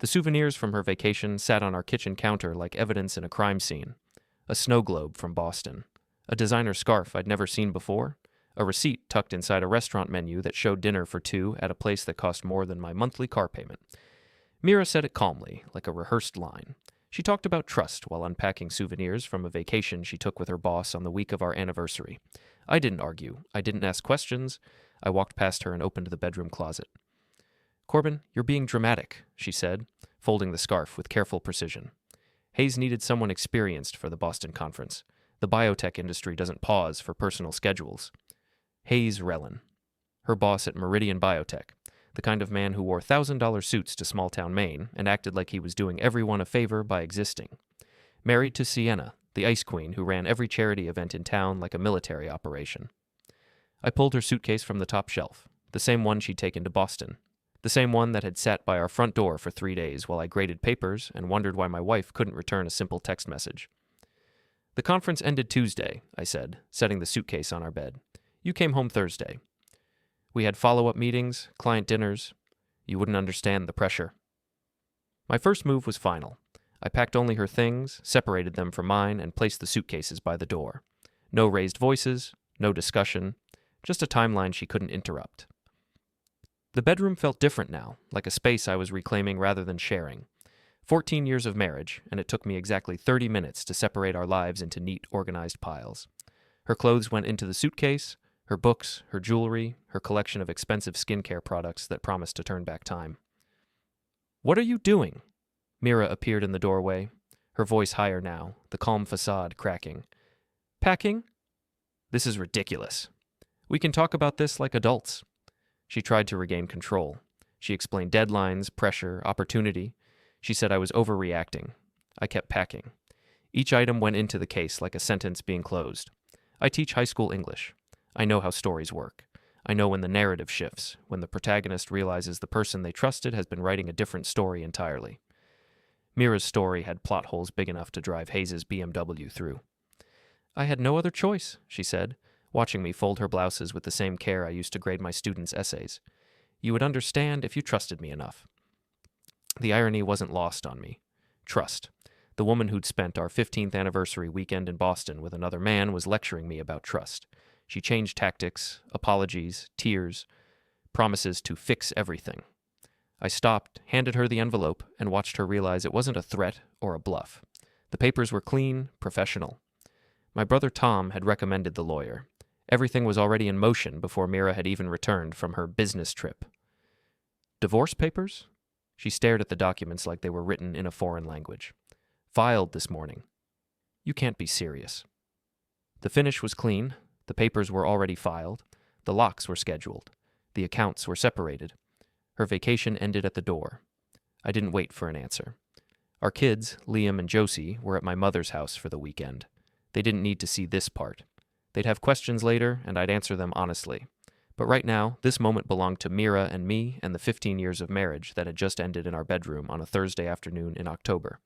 The souvenirs from her vacation sat on our kitchen counter like evidence in a crime scene. A snow globe from Boston, a designer scarf I'd never seen before, a receipt tucked inside a restaurant menu that showed dinner for two at a place that cost more than my monthly car payment. Mira said it calmly, like a rehearsed line. She talked about trust while unpacking souvenirs from a vacation she took with her boss on the week of our anniversary. I didn't argue. I didn't ask questions. I walked past her and opened the bedroom closet. "Corbin, you're being dramatic," she said, folding the scarf with careful precision. Hayes needed someone experienced for the Boston conference. The biotech industry doesn't pause for personal schedules. Hayes Rellin, her boss at Meridian Biotech, the kind of man who wore $1,000 suits to small-town Maine and acted like he was doing everyone a favor by existing. Married to Sienna, the ice queen who ran every charity event in town like a military operation. I pulled her suitcase from the top shelf, the same one she'd taken to Boston, the same one that had sat by our front door for 3 days while I graded papers and wondered why my wife couldn't return a simple text message. "The conference ended Tuesday," I said, setting the suitcase on our bed. "You came home Thursday. We had follow-up meetings, client dinners. You wouldn't understand the pressure." My first move was final. I packed only her things, separated them from mine, and placed the suitcases by the door. No raised voices, no discussion, just a timeline she couldn't interrupt. The bedroom felt different now, like a space I was reclaiming rather than sharing. 14 years of marriage, and it took me exactly 30 minutes to separate our lives into neat, organized piles. Her clothes went into the suitcase, her books, her jewelry, her collection of expensive skincare products that promised to turn back time. "What are you doing?" Mira appeared in the doorway, her voice higher now, the calm facade cracking. "Packing?" "This is ridiculous. We can talk about this like adults." She tried to regain control. She explained deadlines, pressure, opportunity. She said I was overreacting. I kept packing. Each item went into the case like a sentence being closed. I teach high school English. I know how stories work. I know when the narrative shifts, when the protagonist realizes the person they trusted has been writing a different story entirely. Mira's story had plot holes big enough to drive Hayes' BMW through. "I had no other choice," she said, watching me fold her blouses with the same care I used to grade my students' essays. "You would understand if you trusted me enough." The irony wasn't lost on me. Trust. The woman who'd spent our 15th anniversary weekend in Boston with another man was lecturing me about trust. She changed tactics, apologies, tears, promises to fix everything. I stopped, handed her the envelope, and watched her realize it wasn't a threat or a bluff. The papers were clean, professional. My brother Tom had recommended the lawyer. Everything was already in motion before Mira had even returned from her business trip. "Divorce papers?" She stared at the documents like they were written in a foreign language. "Filed this morning." "You can't be serious." The finish was clean. The papers were already filed. The locks were scheduled. The accounts were separated. Her vacation ended at the door. I didn't wait for an answer. Our kids, Liam and Josie, were at my mother's house for the weekend. They didn't need to see this part. They'd have questions later, and I'd answer them honestly. But right now, this moment belonged to Mira and me and the 15 years of marriage that had just ended in our bedroom on a Thursday afternoon in October.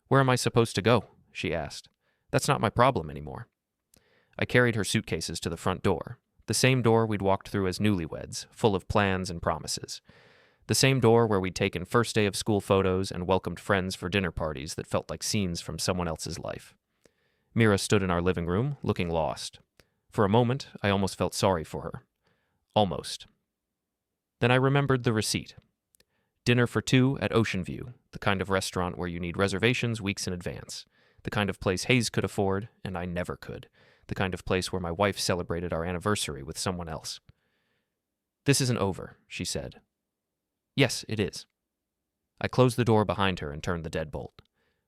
"Where am I supposed to go?" she asked. "That's not my problem anymore." I carried her suitcases to the front door, the same door we'd walked through as newlyweds, full of plans and promises. The same door where we'd taken first day of school photos and welcomed friends for dinner parties that felt like scenes from someone else's life. Mira stood in our living room, looking lost. For a moment, I almost felt sorry for her. Almost. Then I remembered the receipt. Dinner for two at Ocean View, the kind of restaurant where you need reservations weeks in advance. The kind of place Hayes could afford, and I never could. The kind of place where my wife celebrated our anniversary with someone else. "This isn't over," she said. "Yes, it is." I closed the door behind her and turned the deadbolt.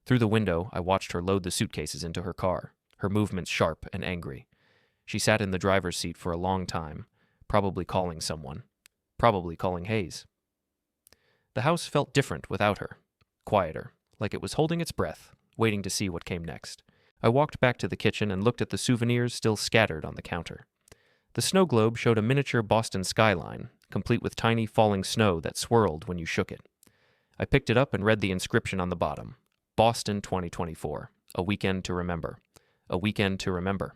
Through the window, I watched her load the suitcases into her car, her movements sharp and angry. She sat in the driver's seat for a long time, probably calling someone, probably calling Hayes. The house felt different without her, quieter, like it was holding its breath, waiting to see what came next. I walked back to the kitchen and looked at the souvenirs still scattered on the counter. The snow globe showed a miniature Boston skyline, complete with tiny falling snow that swirled when you shook it. I picked it up and read the inscription on the bottom. Boston 2024, a weekend to remember. A weekend to remember.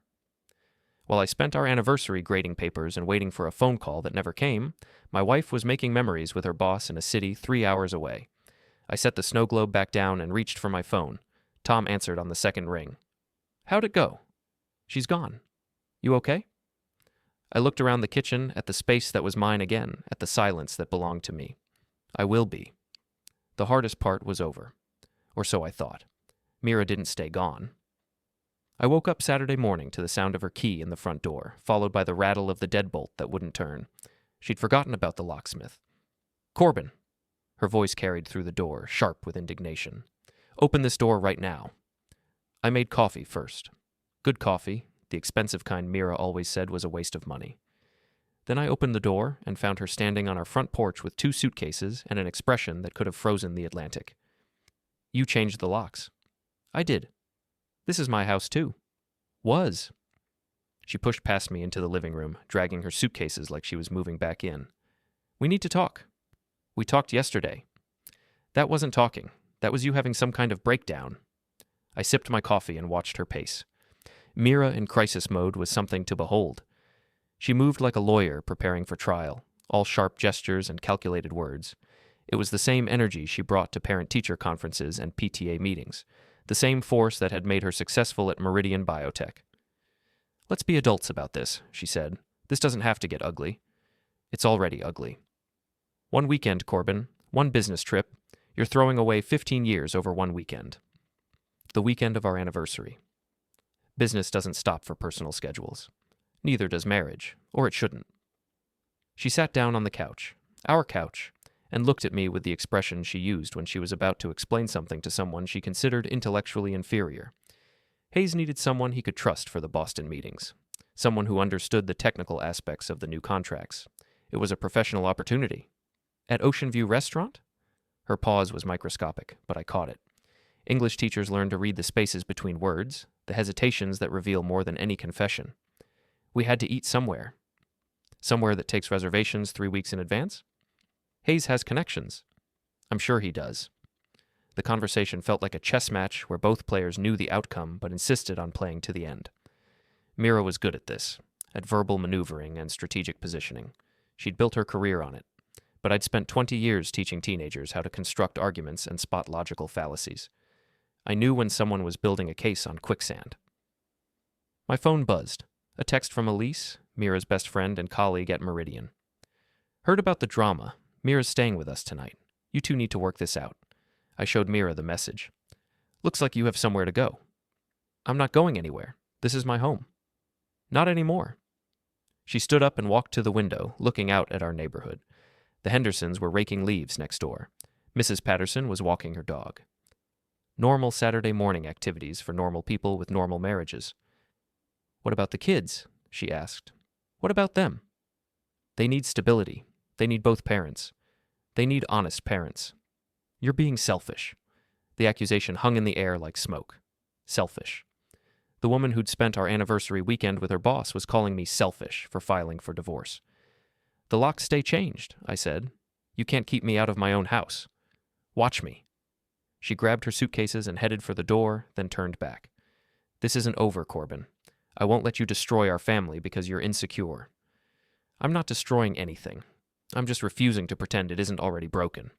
While I spent our anniversary grading papers and waiting for a phone call that never came, my wife was making memories with her boss in a city 3 hours away. I set the snow globe back down and reached for my phone. Tom answered on the second ring. "How'd it go?" "She's gone. You okay?" I looked around the kitchen at the space that was mine again, at the silence that belonged to me. I will be. The hardest part was over. Or so I thought. Mira didn't stay gone. I woke up Saturday morning to the sound of her key in the front door, followed by the rattle of the deadbolt that wouldn't turn. She'd forgotten about the locksmith. "Corbin!" Her voice carried through the door, sharp with indignation. "Open this door right now." I made coffee first. Good coffee, the expensive kind Mira always said was a waste of money. Then I opened the door and found her standing on our front porch with 2 suitcases and an expression that could have frozen the Atlantic. "You changed the locks." "I did. This is my house, too." "Was." She pushed past me into the living room, dragging her suitcases like she was moving back in. "We need to talk." "We talked yesterday." "That wasn't talking. That was you having some kind of breakdown." I sipped my coffee and watched her pace. Mira in crisis mode was something to behold. She moved like a lawyer preparing for trial, all sharp gestures and calculated words. It was the same energy she brought to parent-teacher conferences and PTA meetings, the same force that had made her successful at Meridian Biotech. "Let's be adults about this," she said. "This doesn't have to get ugly." "It's already ugly." "One weekend, Corbin. One business trip. You're throwing away 15 years over one weekend." The weekend of our anniversary. Business doesn't stop for personal schedules. Neither does marriage, or it shouldn't. She sat down on the couch, our couch, and looked at me with the expression she used when she was about to explain something to someone she considered intellectually inferior. Hayes needed someone he could trust for the Boston meetings, someone who understood the technical aspects of the new contracts. It was a professional opportunity. At Ocean View Restaurant? Her pause was microscopic, but I caught it. English teachers learn to read the spaces between words, the hesitations that reveal more than any confession. We had to eat somewhere. Somewhere that takes reservations 3 weeks in advance? Hayes has connections. I'm sure he does. The conversation felt like a chess match where both players knew the outcome but insisted on playing to the end. Mira was good at this, at verbal maneuvering and strategic positioning. She'd built her career on it. But I'd spent 20 years teaching teenagers how to construct arguments and spot logical fallacies. I knew when someone was building a case on quicksand. My phone buzzed. A text from Elise, Mira's best friend and colleague at Meridian. "Heard about the drama. Mira's staying with us tonight. You two need to work this out." I showed Mira the message. "Looks like you have somewhere to go." "I'm not going anywhere. This is my home." "Not anymore." She stood up and walked to the window, looking out at our neighborhood. The Hendersons were raking leaves next door. Mrs. Patterson was walking her dog. Normal Saturday morning activities for normal people with normal marriages. "What about the kids?" she asked. "What about them?" "They need stability. They need both parents. They need honest parents." "You're being selfish." The accusation hung in the air like smoke. Selfish. The woman who'd spent our anniversary weekend with her boss was calling me selfish for filing for divorce. "The locks stay changed," I said. "You can't keep me out of my own house. Watch me." She grabbed her suitcases and headed for the door, then turned back. "This isn't over, Corbin. I won't let you destroy our family because you're insecure." "I'm not destroying anything. I'm just refusing to pretend it isn't already broken."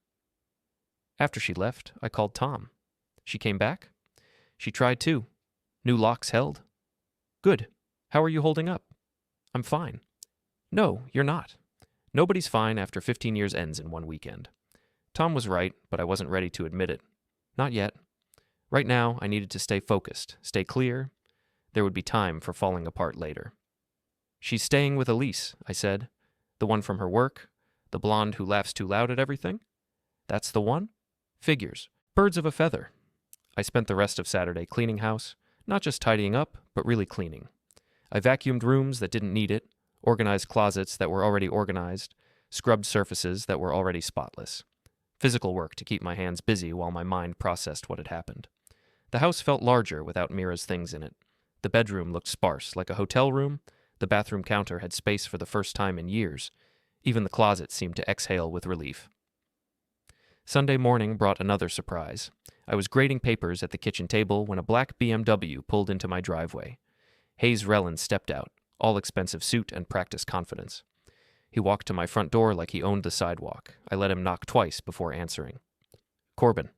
After she left, I called Tom. "She came back?" "She tried to. New locks held." "Good. How are you holding up?" "I'm fine." "No, you're not. Nobody's fine after 15 years ends in one weekend." Tom was right, but I wasn't ready to admit it. Not yet. Right now, I needed to stay focused, stay clear. There would be time for falling apart later. "She's staying with Elise," I said. "The one from her work? The blonde who laughs too loud at everything?" "That's the one?" "Figures. Birds of a feather." I spent the rest of Saturday cleaning house, not just tidying up, but really cleaning. I vacuumed rooms that didn't need it, organized closets that were already organized, scrubbed surfaces that were already spotless. Physical work to keep my hands busy while my mind processed what had happened. The house felt larger without Mira's things in it. The bedroom looked sparse, like a hotel room. The bathroom counter had space for the first time in years. Even the closet seemed to exhale with relief. Sunday morning brought another surprise. I was grading papers at the kitchen table when a black BMW pulled into my driveway. Hayes Relland stepped out, all-expensive suit and practiced confidence. He walked to my front door like he owned the sidewalk. I let him knock twice before answering. Corbin.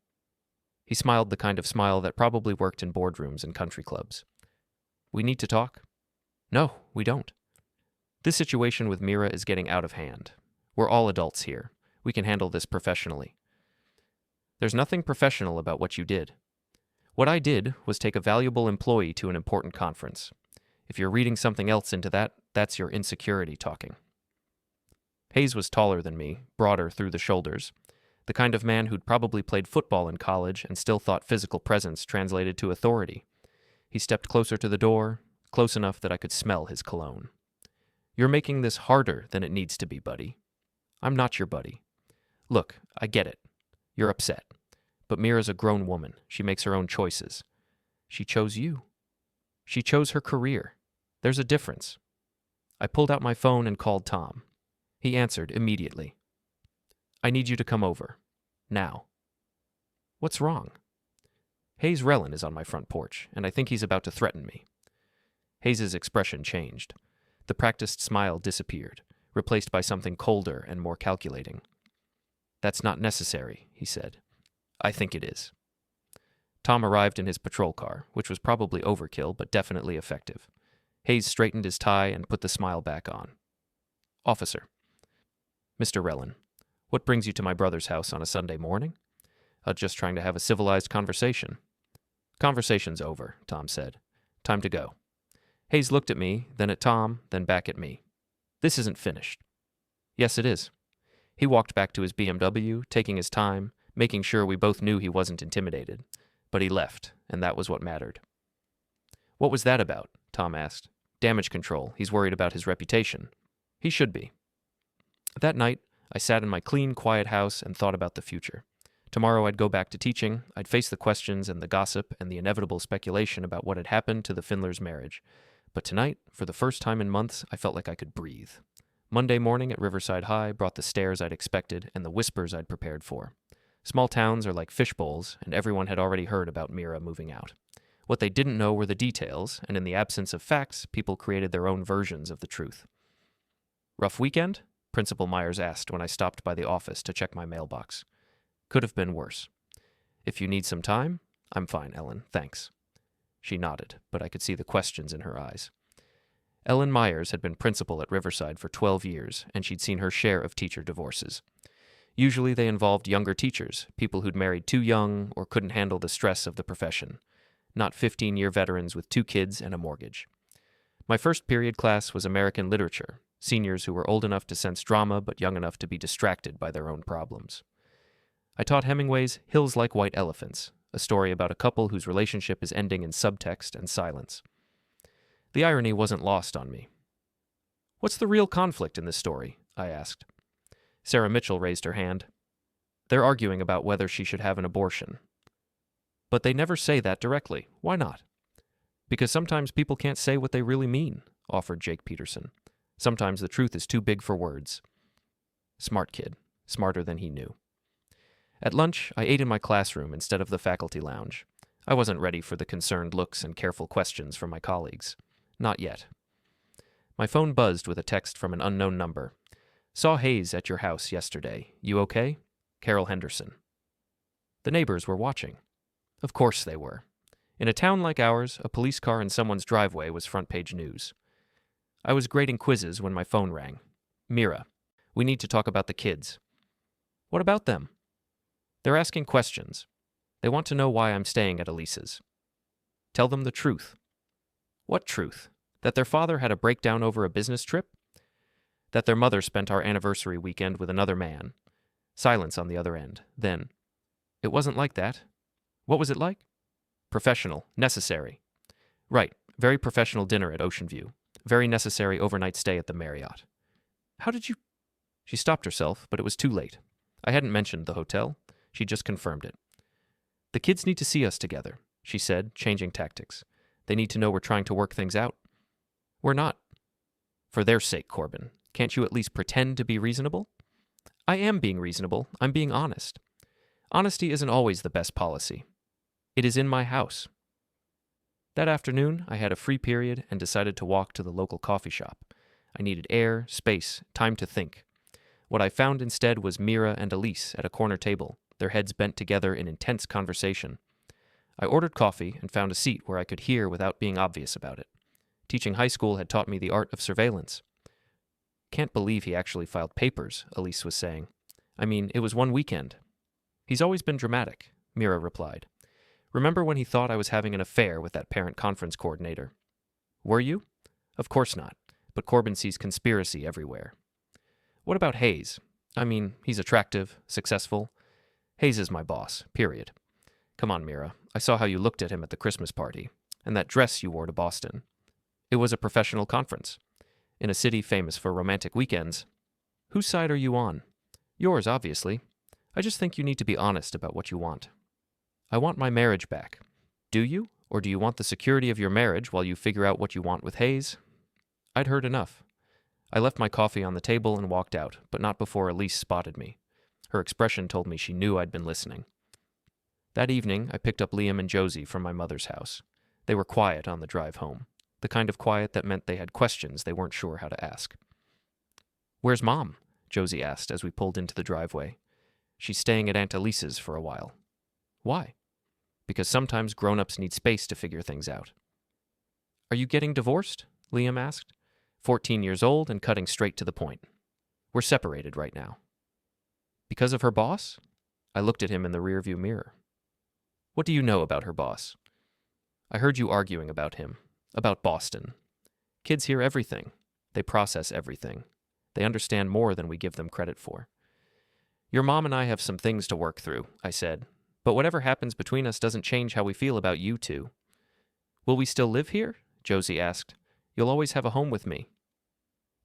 He smiled the kind of smile that probably worked in boardrooms and country clubs. We need to talk? No, we don't. This situation with Mira is getting out of hand. We're all adults here. We can handle this professionally. There's nothing professional about what you did. What I did was take a valuable employee to an important conference. If you're reading something else into that, that's your insecurity talking. Hayes was taller than me, broader through the shoulders, the kind of man who'd probably played football in college and still thought physical presence translated to authority. He stepped closer to the door, close enough that I could smell his cologne. You're making this harder than it needs to be, buddy. I'm not your buddy. Look, I get it. You're upset. But Mira's a grown woman. She makes her own choices. She chose you. She chose her career. There's a difference. I pulled out my phone and called Tom. He answered immediately. I need you to come over. Now. What's wrong? Hayes Relin is on my front porch, and I think he's about to threaten me. Hayes's expression changed. The practiced smile disappeared, replaced by something colder and more calculating. That's not necessary, he said. I think it is. Tom arrived in his patrol car, which was probably overkill, but definitely effective. Hayes straightened his tie and put the smile back on. Officer. Mr. Relin, what brings you to my brother's house on a Sunday morning? Just trying to have a civilized conversation. Conversation's over, Tom said. Time to go. Hayes looked at me, then at Tom, then back at me. This isn't finished. Yes, it is. He walked back to his BMW, taking his time, making sure we both knew he wasn't intimidated. But he left, and that was what mattered. What was that about? Tom asked. Damage control. He's worried about his reputation. He should be. That night, I sat in my clean, quiet house and thought about the future. Tomorrow I'd go back to teaching. I'd face the questions and the gossip and the inevitable speculation about what had happened to the Findlers' marriage. But tonight, for the first time in months, I felt like I could breathe. Monday morning at Riverside High brought the stares I'd expected and the whispers I'd prepared for. Small towns are like fishbowls, and everyone had already heard about Mira moving out. What they didn't know were the details, and in the absence of facts, people created their own versions of the truth. Rough weekend? Principal Myers asked when I stopped by the office to check my mailbox. Could have been worse. If you need some time, I'm fine, Ellen, thanks. She nodded, but I could see the questions in her eyes. Ellen Myers had been principal at Riverside for 12 years, and she'd seen her share of teacher divorces. Usually they involved younger teachers, people who'd married too young or couldn't handle the stress of the profession, not 15-year veterans with 2 kids and a mortgage. My first period class was American literature, seniors who were old enough to sense drama but young enough to be distracted by their own problems. I taught Hemingway's Hills Like White Elephants, a story about a couple whose relationship is ending in subtext and silence. The irony wasn't lost on me. What's the real conflict in this story? I asked. Sarah Mitchell raised her hand. They're arguing about whether she should have an abortion. But they never say that directly. Why not? Because sometimes people can't say what they really mean, offered Jake Peterson. Sometimes the truth is too big for words. Smart kid, smarter than he knew. At lunch, I ate in my classroom instead of the faculty lounge. I wasn't ready for the concerned looks and careful questions from my colleagues. Not yet. My phone buzzed with a text from an unknown number. Saw Hayes at your house yesterday. You okay? Carol Henderson. The neighbors were watching. Of course they were. In a town like ours, a police car in someone's driveway was front-page news. I was grading quizzes when my phone rang. Mira, we need to talk about the kids. What about them? They're asking questions. They want to know why I'm staying at Elise's. Tell them the truth. What truth? That their father had a breakdown over a business trip? That their mother spent our anniversary weekend with another man? Silence on the other end. Then, it wasn't like that. What was it like? Professional. Necessary. Right. Very professional dinner at Ocean View. Very necessary overnight stay at the Marriott. How did you... She stopped herself, but it was too late. I hadn't mentioned the hotel. She just confirmed it. The kids need to see us together, she said, changing tactics. They need to know we're trying to work things out. We're not. For their sake, Corbin, can't you at least pretend to be reasonable? I am being reasonable. I'm being honest. Honesty isn't always the best policy. It is in my house. That afternoon, I had a free period and decided to walk to the local coffee shop. I needed air, space, time to think. What I found instead was Mira and Elise at a corner table, their heads bent together in intense conversation. I ordered coffee and found a seat where I could hear without being obvious about it. Teaching high school had taught me the art of surveillance. Can't believe he actually filed papers, Elise was saying. I mean, it was one weekend. He's always been dramatic, Mira replied. Remember when he thought I was having an affair with that parent conference coordinator? Were you? Of course not, but Corbin sees conspiracy everywhere. What about Hayes? I mean, he's attractive, successful. Hayes is my boss, period. Come on, Mira. I saw how you looked at him at the Christmas party, and that dress you wore to Boston. It was a professional conference. In a city famous for romantic weekends. Whose side are you on? Yours, obviously. I just think you need to be honest about what you want. I want my marriage back. Do you? Or do you want the security of your marriage while you figure out what you want with Hayes? I'd heard enough. I left my coffee on the table and walked out, but not before Elise spotted me. Her expression told me she knew I'd been listening. That evening, I picked up Liam and Josie from my mother's house. They were quiet on the drive home, the kind of quiet that meant they had questions they weren't sure how to ask. Where's Mom? Josie asked as we pulled into the driveway. She's staying at Aunt Elise's for a while. Why? Because sometimes grown-ups need space to figure things out. Are you getting divorced? Liam asked. 14 years old and cutting straight to the point. We're separated right now. Because of her boss? I looked at him in the rearview mirror. What do you know about her boss? I heard you arguing about him, about Boston. Kids hear everything. They process everything. They understand more than we give them credit for. Your mom and I have some things to work through, I said, but whatever happens between us doesn't change how we feel about you two. Will we still live here? Josie asked. You'll always have a home with me.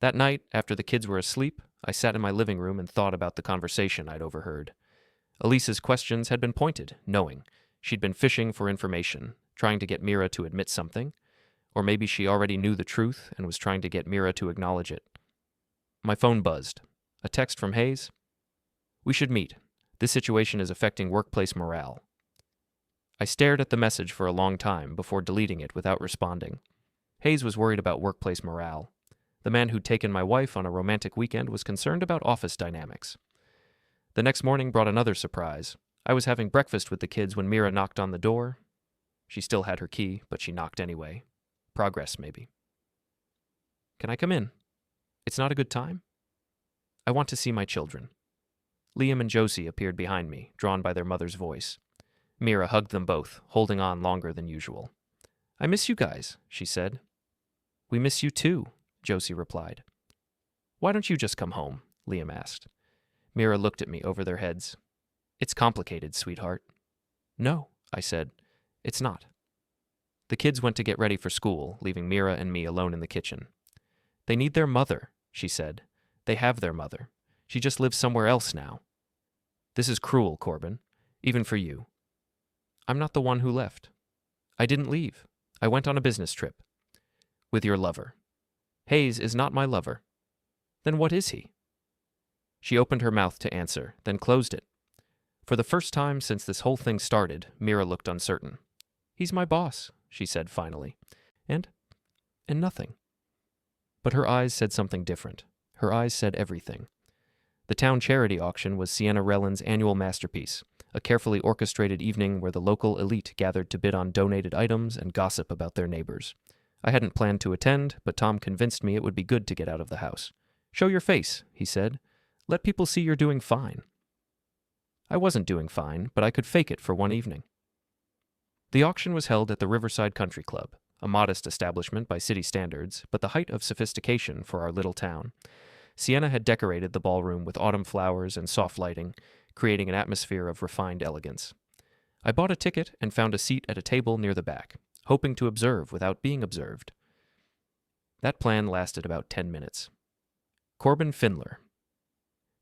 That night, after the kids were asleep, I sat in my living room and thought about the conversation I'd overheard. Elise's questions had been pointed, knowing. She'd been fishing for information, trying to get Mira to admit something, or maybe she already knew the truth and was trying to get Mira to acknowledge it. My phone buzzed. A text from Hayes. We should meet. This situation is affecting workplace morale. I stared at the message for a long time before deleting it without responding. Hayes was worried about workplace morale. The man who'd taken my wife on a romantic weekend was concerned about office dynamics. The next morning brought another surprise. I was having breakfast with the kids when Mira knocked on the door. She still had her key, but she knocked anyway. Progress, maybe. Can I come in? It's not a good time? I want to see my children. Liam and Josie appeared behind me, drawn by their mother's voice. Mira hugged them both, holding on longer than usual. I miss you guys, she said. We miss you too, Josie replied. Why don't you just come home? Liam asked. Mira looked at me over their heads. It's complicated, sweetheart. No, I said. It's not. The kids went to get ready for school, leaving Mira and me alone in the kitchen. They need their mother, she said. They have their mother. She just lives somewhere else now. This is cruel, Corbin, even for you. I'm not the one who left. I didn't leave. I went on a business trip. With your lover. Hayes is not my lover. Then what is he? She opened her mouth to answer, then closed it. For the first time since this whole thing started, Mira looked uncertain. He's my boss, she said finally. And nothing. But her eyes said something different. Her eyes said everything. The town charity auction was Sienna Rellin's annual masterpiece, a carefully orchestrated evening where the local elite gathered to bid on donated items and gossip about their neighbors. I hadn't planned to attend, but Tom convinced me it would be good to get out of the house. Show your face, he said. Let people see you're doing fine. I wasn't doing fine, but I could fake it for one evening. The auction was held at the Riverside Country Club, a modest establishment by city standards, but the height of sophistication for our little town. Sienna had decorated the ballroom with autumn flowers and soft lighting, creating an atmosphere of refined elegance. I bought a ticket and found a seat at a table near the back, hoping to observe without being observed. That plan lasted about 10 minutes. Corbin Findler.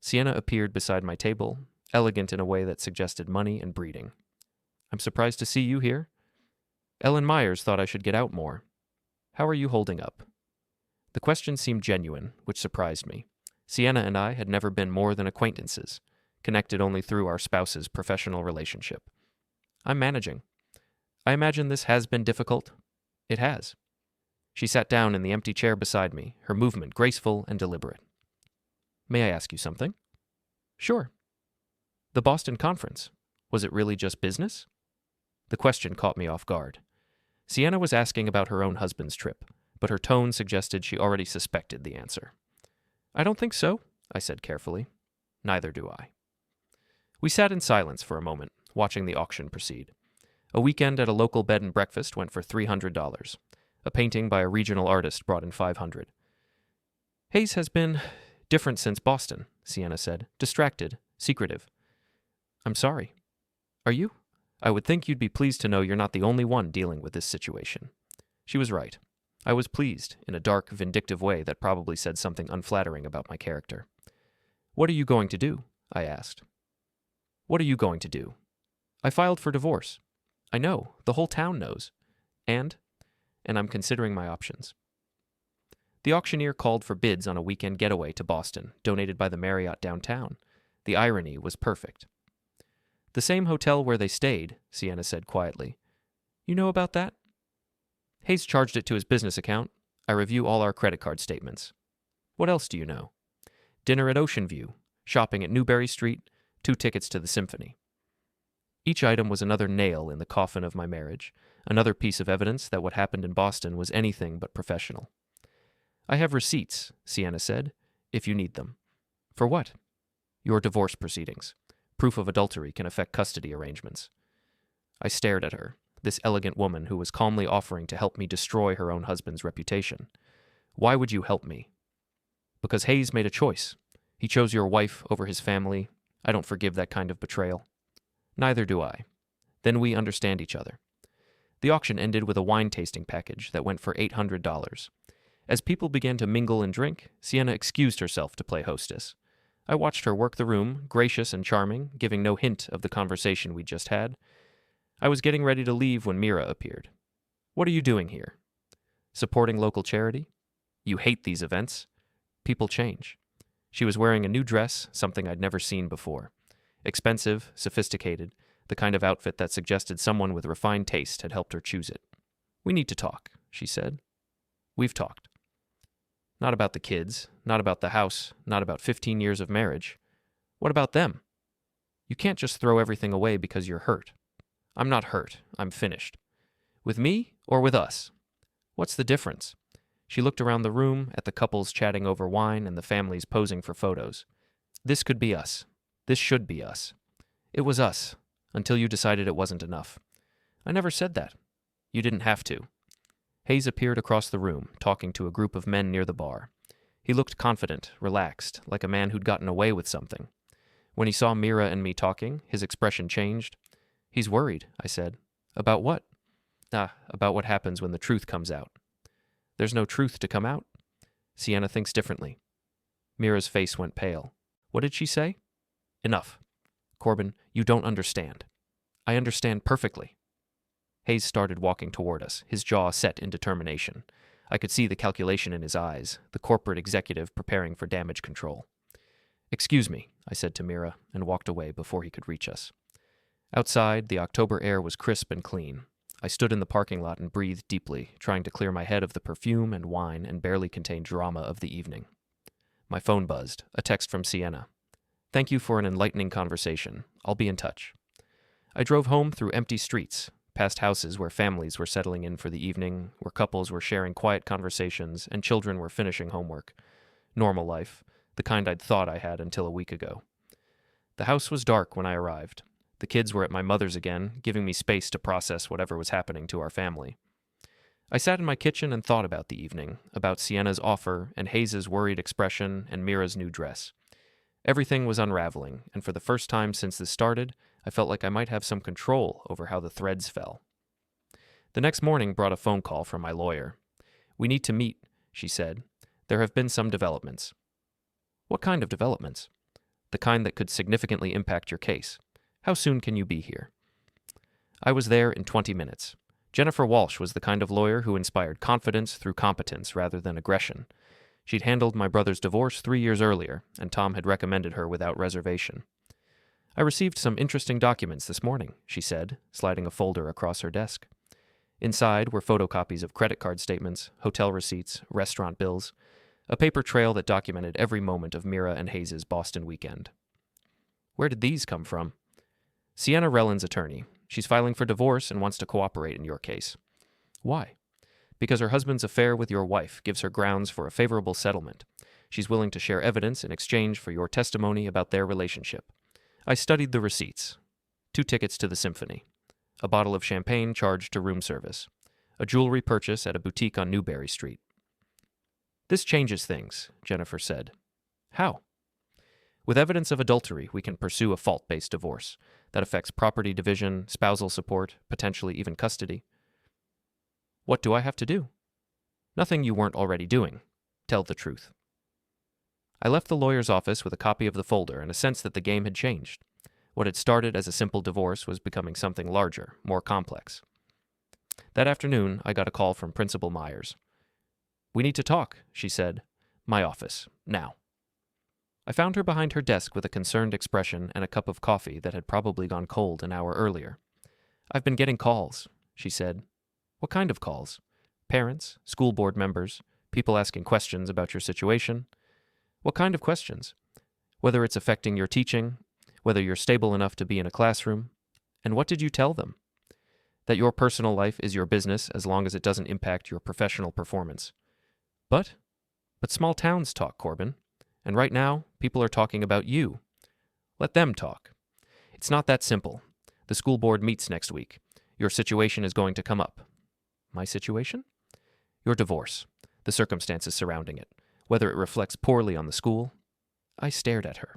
Sienna appeared beside my table, elegant in a way that suggested money and breeding. I'm surprised to see you here. Ellen Myers thought I should get out more. How are you holding up? The question seemed genuine, which surprised me. Sienna and I had never been more than acquaintances, connected only through our spouse's professional relationship. I'm managing. I imagine this has been difficult. It has. She sat down in the empty chair beside me, her movement graceful and deliberate. May I ask you something? Sure. The The Boston conference. Was it really just business? The question caught me off guard. Sienna was asking about her own husband's trip, but her tone suggested she already suspected the answer. I don't think so, I said carefully. Neither do I. We sat in silence for a moment, watching the auction proceed. A weekend at a local bed and breakfast went for $300. A painting by a regional artist brought in $500. Hayes has been different since Boston, Sienna said. Distracted, secretive. I'm sorry. Are you? I would think you'd be pleased to know you're not the only one dealing with this situation. She was right. I was pleased, in a dark, vindictive way that probably said something unflattering about my character. What are you going to do? I asked. What are you going to do? I filed for divorce. I know. The whole town knows. And I'm considering my options. The auctioneer called for bids on a weekend getaway to Boston, donated by the Marriott downtown. The irony was perfect. The same hotel where they stayed, Sienna said quietly. You know about that? Hayes charged it to his business account. I review all our credit card statements. What else do you know? Dinner at Ocean View, shopping at Newberry Street, 2 tickets to the symphony. Each item was another nail in the coffin of my marriage, another piece of evidence that what happened in Boston was anything but professional. I have receipts, Sienna said, if you need them. For what? Your divorce proceedings. Proof of adultery can affect custody arrangements. I stared at her, this elegant woman who was calmly offering to help me destroy her own husband's reputation. Why would you help me? Because Hayes made a choice. He chose your wife over his family. I don't forgive that kind of betrayal. Neither do I. Then we understand each other. The auction ended with a wine tasting package that went for $800. As people began to mingle and drink, Sienna excused herself to play hostess. I watched her work the room, gracious and charming, giving no hint of the conversation we'd just had. I was getting ready to leave when Mira appeared. What are you doing here? Supporting local charity? You hate these events. People change. She was wearing a new dress, something I'd never seen before. Expensive, sophisticated, the kind of outfit that suggested someone with refined taste had helped her choose it. We need to talk, she said. We've talked. Not about the kids, not about the house, not about 15 years of marriage. What about them? You can't just throw everything away because you're hurt. I'm not hurt. I'm finished. With me or with us? What's the difference? She looked around the room at the couples chatting over wine and the families posing for photos. This could be us. This should be us. It was us, until you decided it wasn't enough. I never said that. You didn't have to. Hayes appeared across the room, talking to a group of men near the bar. He looked confident, relaxed, like a man who'd gotten away with something. When he saw Mira and me talking, his expression changed. He's worried, I said. About what? About what happens when the truth comes out. There's no truth to come out? Sienna thinks differently. Mira's face went pale. What did she say? Enough. Corbin, you don't understand. I understand perfectly. Hayes started walking toward us, his jaw set in determination. I could see the calculation in his eyes, the corporate executive preparing for damage control. Excuse me, I said to Mira, and walked away before he could reach us. Outside, the October air was crisp and clean. I stood in the parking lot and breathed deeply, trying to clear my head of the perfume and wine and barely contained drama of the evening. My phone buzzed, a text from Sienna. Thank you for an enlightening conversation. I'll be in touch. I drove home through empty streets, past houses where families were settling in for the evening, where couples were sharing quiet conversations and children were finishing homework. Normal life, the kind I'd thought I had until a week ago. The house was dark when I arrived. The kids were at my mother's again, giving me space to process whatever was happening to our family. I sat in my kitchen and thought about the evening, about Sienna's offer and Hayes's worried expression and Mira's new dress. Everything was unraveling, and for the first time since this started, I felt like I might have some control over how the threads fell. The next morning brought a phone call from my lawyer. We need to meet, she said. There have been some developments. What kind of developments? The kind that could significantly impact your case. How soon can you be here? I was there in 20 minutes. Jennifer Walsh was the kind of lawyer who inspired confidence through competence rather than aggression. She'd handled my brother's divorce 3 years earlier, and Tom had recommended her without reservation. I received some interesting documents this morning, she said, sliding a folder across her desk. Inside were photocopies of credit card statements, hotel receipts, restaurant bills, a paper trail that documented every moment of Mira and Hayes's Boston weekend. Where did these come from? Sienna Rellin's attorney. She's filing for divorce and wants to cooperate in your case. Why? Because her husband's affair with your wife gives her grounds for a favorable settlement. She's willing to share evidence in exchange for your testimony about their relationship. I studied the receipts. 2 tickets to the symphony. A bottle of champagne charged to room service. A jewelry purchase at a boutique on Newberry Street. This changes things, Jennifer said. How? With evidence of adultery, we can pursue a fault-based divorce that affects property division, spousal support, potentially even custody. What do I have to do? Nothing you weren't already doing. Tell the truth. I left the lawyer's office with a copy of the folder and a sense that the game had changed. What had started as a simple divorce was becoming something larger, more complex. That afternoon, I got a call from Principal Myers. "We need to talk," she said. "My office, now." I found her behind her desk with a concerned expression and a cup of coffee that had probably gone cold an hour earlier. "I've been getting calls," she said. "What kind of calls? Parents, school board members, people asking questions about your situation? What kind of questions? Whether it's affecting your teaching, whether you're stable enough to be in a classroom. And what did you tell them? That your personal life is your business as long as it doesn't impact your professional performance. But small towns talk, Corbin. And right now, people are talking about you. Let them talk. It's not that simple. The school board meets next week. Your situation is going to come up." "My situation?" "Your divorce. The circumstances surrounding it. Whether it reflects poorly on the school." I stared at her.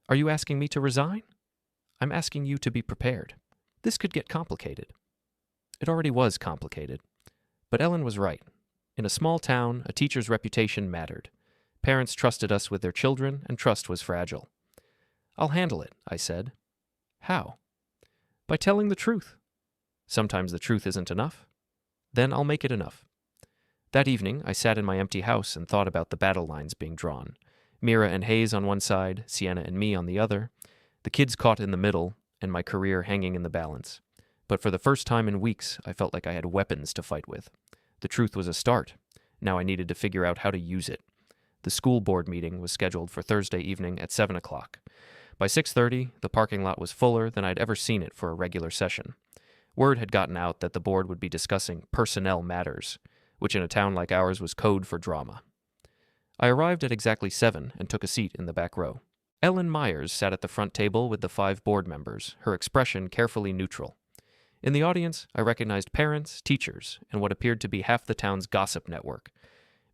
"Are you asking me to resign?" "I'm asking you to be prepared. This could get complicated." It already was complicated. But Ellen was right. In a small town, a teacher's reputation mattered. Parents trusted us with their children, and trust was fragile. "I'll handle it," I said. "How?" "By telling the truth." "Sometimes the truth isn't enough." "Then I'll make it enough." That evening, I sat in my empty house and thought about the battle lines being drawn. Mira and Hayes on one side, Sienna and me on the other, the kids caught in the middle, and my career hanging in the balance. But for the first time in weeks, I felt like I had weapons to fight with. The truth was a start. Now I needed to figure out how to use it. The school board meeting was scheduled for Thursday evening at 7 o'clock. By 6:30, the parking lot was fuller than I'd ever seen it for a regular session. Word had gotten out that the board would be discussing personnel matters, which in a town like ours was code for drama. I arrived at exactly 7 and took a seat in the back row. Ellen Myers sat at the front table with the 5 board members, her expression carefully neutral. In the audience, I recognized parents, teachers, and what appeared to be half the town's gossip network.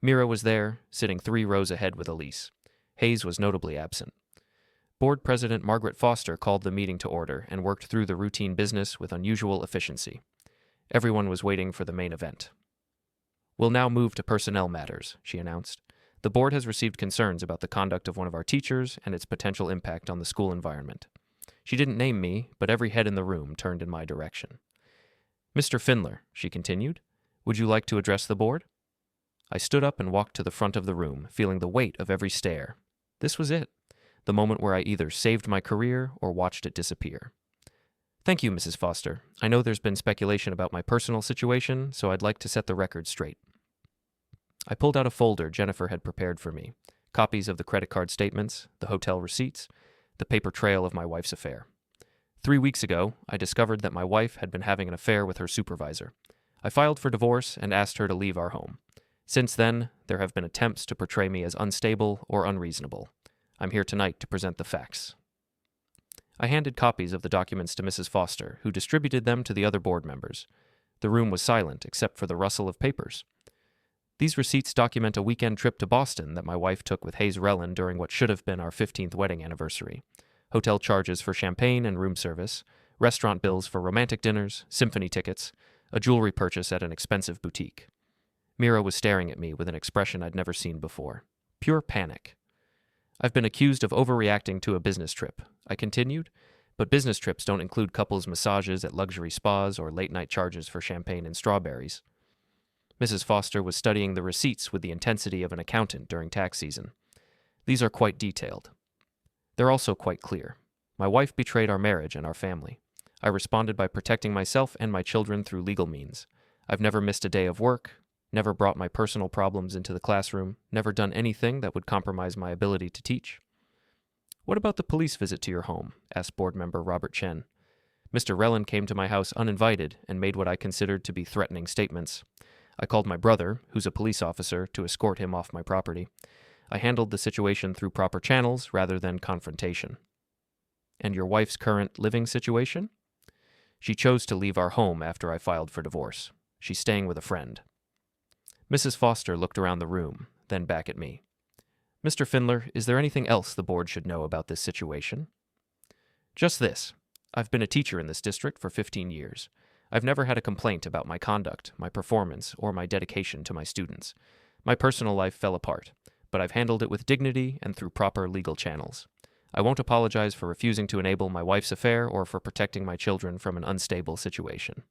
Mira was there, sitting 3 rows ahead with Elise. Hayes was notably absent. Board President Margaret Foster called the meeting to order and worked through the routine business with unusual efficiency. Everyone was waiting for the main event. "We'll now move to personnel matters," she announced. "The board has received concerns about the conduct of one of our teachers and its potential impact on the school environment." She didn't name me, but every head in the room turned in my direction. "Mr. Findler," she continued, "would you like to address the board?" I stood up and walked to the front of the room, feeling the weight of every stare. This was it, the moment where I either saved my career or watched it disappear. "Thank you, Mrs. Foster. I know there's been speculation about my personal situation, so I'd like to set the record straight." I pulled out a folder Jennifer had prepared for me, copies of the credit card statements, the hotel receipts, the paper trail of my wife's affair. 3 weeks ago, I discovered that my wife had been having an affair with her supervisor. I filed for divorce and asked her to leave our home. Since then, there have been attempts to portray me as unstable or unreasonable. I'm here tonight to present the facts. I handed copies of the documents to Mrs. Foster, who distributed them to the other board members. The room was silent except for the rustle of papers. These receipts document a weekend trip to Boston that my wife took with Hayes Rellan during what should have been our 15th wedding anniversary. Hotel charges for champagne and room service, restaurant bills for romantic dinners, symphony tickets, a jewelry purchase at an expensive boutique. Mira was staring at me with an expression I'd never seen before. Pure panic. "I've been accused of overreacting to a business trip," I continued, "but business trips don't include couples' massages at luxury spas or late-night charges for champagne and strawberries." Mrs. Foster was studying the receipts with the intensity of an accountant during tax season. "These are quite detailed. They're also quite clear. My wife betrayed our marriage and our family. I responded by protecting myself and my children through legal means. I've never missed a day of work, never brought my personal problems into the classroom, never done anything that would compromise my ability to teach." What about the police visit to your home? Asked board member Robert Chen. Mr. Relland came to my house uninvited and made what I considered to be threatening statements. I called my brother, who's a police officer, to escort him off my property. I handled the situation through proper channels rather than confrontation. And your wife's current living situation? She chose to leave our home after I filed for divorce. She's staying with a friend. Mrs. Foster looked around the room, then back at me. Mr. Findler, is there anything else the board should know about this situation? Just this. I've been a teacher in this district for 15 years. I've never had a complaint about my conduct, my performance, or my dedication to my students. My personal life fell apart, but I've handled it with dignity and through proper legal channels. I won't apologize for refusing to enable my wife's affair or for protecting my children from an unstable situation.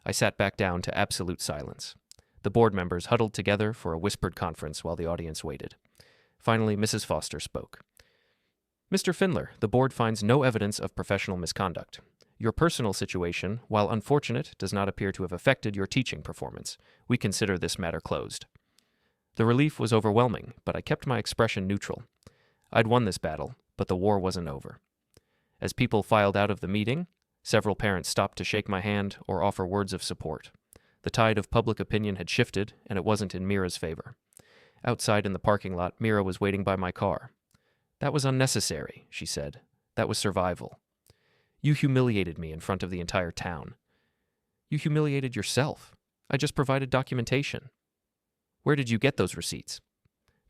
I sat back down to absolute silence. The board members huddled together for a whispered conference while the audience waited. Finally, Mrs. Foster spoke. Mr. Findler, the board finds no evidence of professional misconduct. Your personal situation, while unfortunate, does not appear to have affected your teaching performance. We consider this matter closed. The relief was overwhelming, but I kept my expression neutral. I'd won this battle, but the war wasn't over. As people filed out of the meeting, several parents stopped to shake my hand or offer words of support. The tide of public opinion had shifted, and it wasn't in Mira's favor. Outside in the parking lot, Mira was waiting by my car. That was unnecessary, she said. That was survival. You humiliated me in front of the entire town. You humiliated yourself. I just provided documentation. Where did you get those receipts?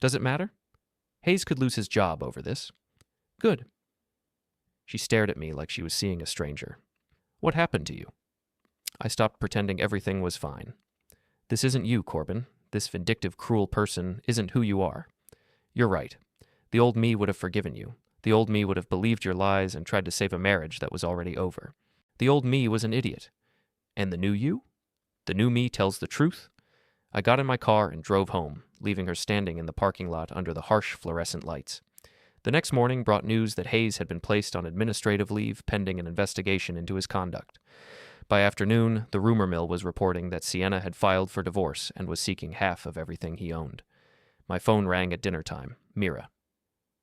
Does it matter? Hayes could lose his job over this. Good. She stared at me like she was seeing a stranger. What happened to you? I stopped pretending everything was fine. This isn't you, Corbin. This vindictive, cruel person isn't who you are. You're right. The old me would have forgiven you. The old me would have believed your lies and tried to save a marriage that was already over. The old me was an idiot. And the new you? The new me tells the truth? I got in my car and drove home, leaving her standing in the parking lot under the harsh fluorescent lights. The next morning brought news that Hayes had been placed on administrative leave pending an investigation into his conduct. By afternoon, the rumor mill was reporting that Sienna had filed for divorce and was seeking half of everything he owned. My phone rang at dinner time. Mira.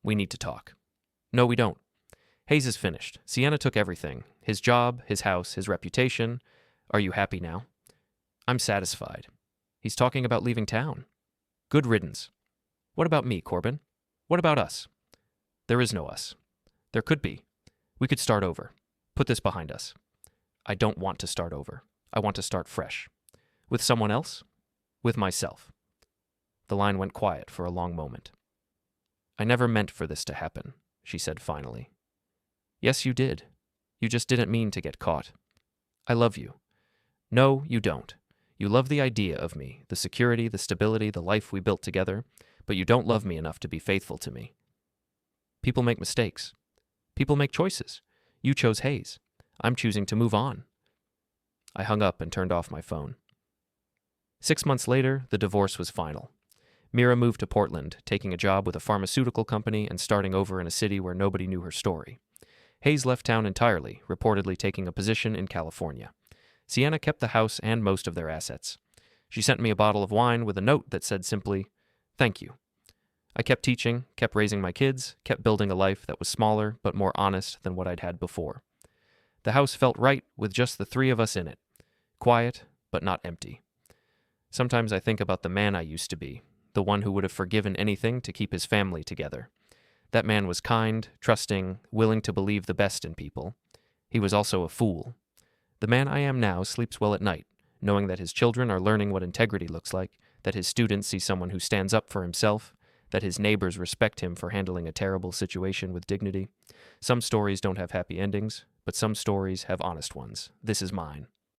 We need to talk. No, we don't. Hayes is finished. Sienna took everything. His job, his house, his reputation. Are you happy now? I'm satisfied. He's talking about leaving town. Good riddance. What about me, Corbin? What about us? There is no us. There could be. We could start over. Put this behind us. I don't want to start over. I want to start fresh. With someone else? With myself. The line went quiet for a long moment. I never meant for this to happen, she said finally. Yes, you did. You just didn't mean to get caught. I love you. No, you don't. You love the idea of me, the security, the stability, the life we built together, but you don't love me enough to be faithful to me. People make mistakes. People make choices. You chose Hayes. I'm choosing to move on. I hung up and turned off my phone. 6 months later, the divorce was final. Mira moved to Portland, taking a job with a pharmaceutical company and starting over in a city where nobody knew her story. Hayes left town entirely, reportedly taking a position in California. Sienna kept the house and most of their assets. She sent me a bottle of wine with a note that said simply, "Thank you." I kept teaching, kept raising my kids, kept building a life that was smaller but more honest than what I'd had before. The house felt right with just the three of us in it. Quiet, but not empty. Sometimes I think about the man I used to be, the one who would have forgiven anything to keep his family together. That man was kind, trusting, willing to believe the best in people. He was also a fool. The man I am now sleeps well at night, knowing that his children are learning what integrity looks like, that his students see someone who stands up for himself, that his neighbors respect him for handling a terrible situation with dignity. Some stories don't have happy endings, but some stories have honest ones. This is mine.